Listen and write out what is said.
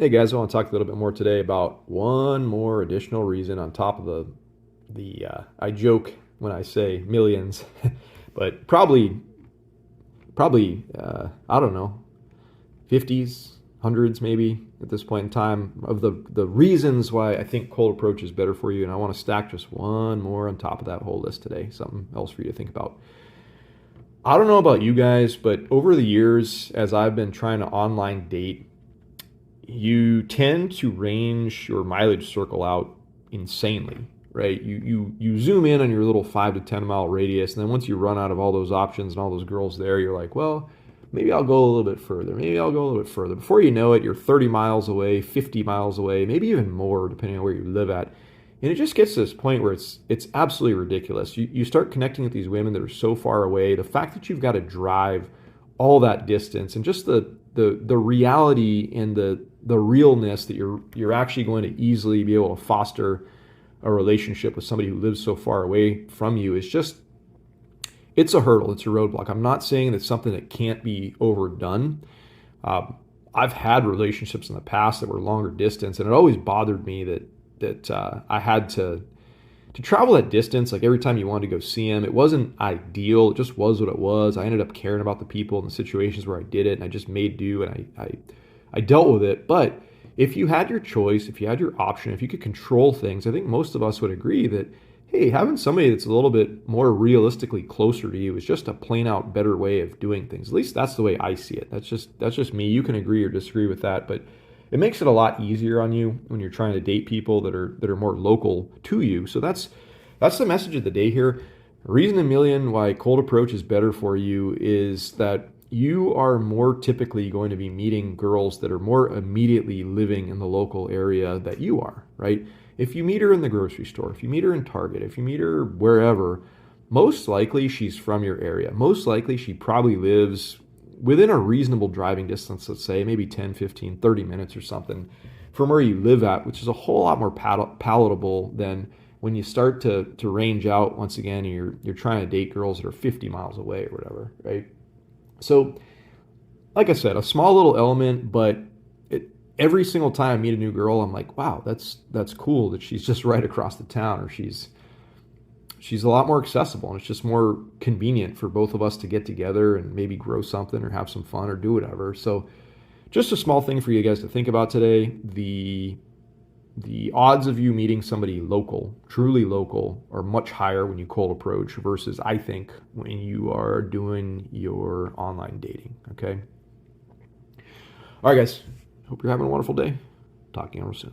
Hey guys, I want to talk a little bit more today about one more additional reason on top of the I joke when I say millions, but probably I don't know, 50s, hundreds maybe at this point in time of the reasons why I think cold approach is better for you, and I want to stack just one more on top of that whole list today, something else for you to think about. I don't know about you guys, but over the years, as I've been trying to online date, you tend to range your mileage circle out insanely, right? You zoom in on your little 5 to 10 mile radius, and then once you run out of all those options and all those girls there, you're like, well, maybe I'll go a little bit further. Maybe I'll go a little bit further. Before you know it, you're 30 miles away, 50 miles away, maybe even more, depending on where you live at. And it just gets to this point where it's absolutely ridiculous. You start connecting with these women that are so far away. The fact that you've got to drive all that distance and just the reality and the realness that you're actually going to easily be able to foster a relationship with somebody who lives so far away from you is just, it's a hurdle. It's a roadblock. I'm not saying that's something that can't be overdone. I've had relationships in the past that were longer distance, and it always bothered me that I had to travel that distance. Like every time you wanted to go see him, it wasn't ideal. It just was what it was. I ended up caring about the people and the situations where I did it, and I just made do, and I dealt with it. But if you had your choice, if you had your option, if you could control things, I think most of us would agree that, hey, having somebody that's a little bit more realistically closer to you is just a plain out better way of doing things. At least that's the way I see it. That's just me. You can agree or disagree with that, but it makes it a lot easier on you when you're trying to date people that are more local to you. So that's the message of the day here. Reason a million why cold approach is better for you is that you are more typically going to be meeting girls that are more immediately living in the local area that you are, right? If you meet her in the grocery store, if you meet her in Target, if you meet her wherever, most likely she's from your area. Most likely she probably lives within a reasonable driving distance, let's say maybe 10, 15, 30 minutes or something from where you live at, which is a whole lot more palatable than when you start to range out once again and you're trying to date girls that are 50 miles away or whatever, right? So, like I said, a small little element, but every single time I meet a new girl, I'm like, wow, that's cool that she's just right across the town, or she's a lot more accessible, and it's just more convenient for both of us to get together and maybe grow something or have some fun or do whatever. So, just a small thing for you guys to think about today. The odds of you meeting somebody local, truly local, are much higher when you cold approach versus, I think, when you are doing your online dating, okay? All right, guys. Hope you're having a wonderful day. Talk to you soon.